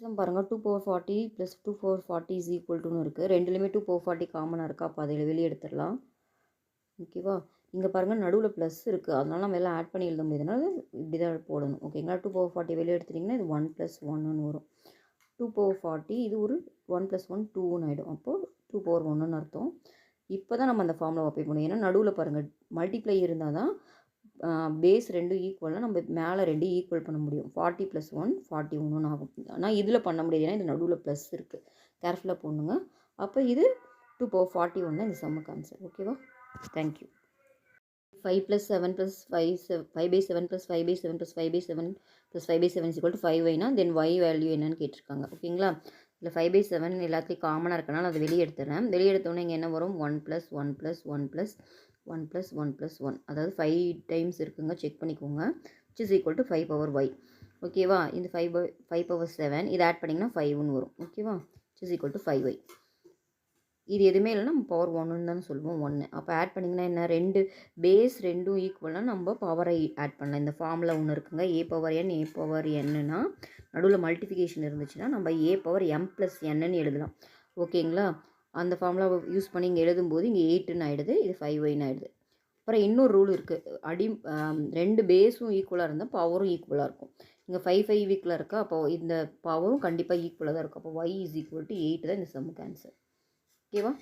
Some பாருங்கள் 2 power 40 + 2 power 40 is equal டுன்னு இருக்குது. ரெண்டுலேயுமே 2 power 40 காமனாக இருக்கா, அப்போ அதில் வெளியே எடுத்துடலாம். ஓகேவா? இங்கே பாருங்கள் நடுவில் ப்ளஸ் இருக்குது, அதனால நம்ம எல்லாம் ஆட் பண்ணி எழுத முடியாதனால இப்படி தான் போடணும். ஓகேங்களா? 2 power 40 வெளியே எடுத்துட்டிங்கன்னா இது 1 + 1ன்னு வரும். 2 power 40 இது ஒரு 1 + 1 2ன்னு ஆகிடும். அப்போது 2 power 1ன்னு அர்த்தம். இப்போ தான் நம்ம அந்த ஃபார்மில் அப்ளை பண்ணுவோம். ஏன்னா நடுவில் பாருங்கள் மல்டிப்ளை இருந்தால் தான் பேஸ் 2 ஈக்குவலாக நம்ம மேலே 2 ஈக்குவல் பண்ண முடியும். 40 + 1 41 ஆகும். ஆனால் இதில் பண்ண முடியாது, ஏன்னா இது நடுவில் ப்ளஸ் இருக்குது. கேர்ஃபுல்லாக போடணுங்க. அப்போ இது 2 power 41 தான் இந்த சம்முக்கு ஆன்சர். ஓகேவா? தேங்க்யூ. 5 + 7 + 5/7 + 5/7 + 5/7 + 5/7 = 5y தென் y வேல்யூ என்னன்னு கேட்டிருக்காங்க. ஓகேங்களா? இல்லை 5/7 எல்லாத்துலேயும் காமனாக இருக்கனால அதை வெளியே எடுத்துறேன். வெளியே எடுத்தோன்னே இங்கே என்ன வரும்? 1 + 1 + 1 + 1 + 1 + 1, அதாவது 5 டைம்ஸ் இருக்குங்க, செக் பண்ணிக்கோங்க. which is equal to 5 power y. ஓகேவா? இந்த 5 power 7 இதை ஆட் பண்ணிங்கன்னா 5ன்னு வரும். ஓகேவா? which is equal to 5y. இது எதுவுமே இல்லைன்னா நம்ம பவர் 1ன்னு தானே சொல்லுவோம், 1. அப்போ ஆட் பண்ணிங்கன்னா என்ன, பேஸ் 2 ஈக்குவலாக நம்ம பவரை ஆட் பண்ணலாம். இந்த ஃபார்மில் ஒன்று இருக்குங்க, a/n a/nன்னா நடுவில் மல்டிஃபிகேஷன் இருந்துச்சுன்னா நம்ம a/m + nன்னு எழுதலாம். ஓகேங்களா? அந்த ஃபார்முலா யூஸ் பண்ணி இங்கே எழுதும்போது இங்கே 8ன்னு ஆகிடுது, இது 5yன்னு ஆகிடுது. அப்புறம் இன்னொரு ரூல் இருக்குது, 2 பேஸும் ஈக்குவலாக இருந்தால் பவரும் ஈக்குவலாக இருக்கும். இங்கே 5 ஈக்குவலாக இருக்கா, அப்போ இந்த பவரும் கண்டிப்பாக ஈக்குவலாக தான் இருக்கும். அப்போ y = 8 தான் இந்த சம்முக்கு ஆன்சர். ஓகேவா?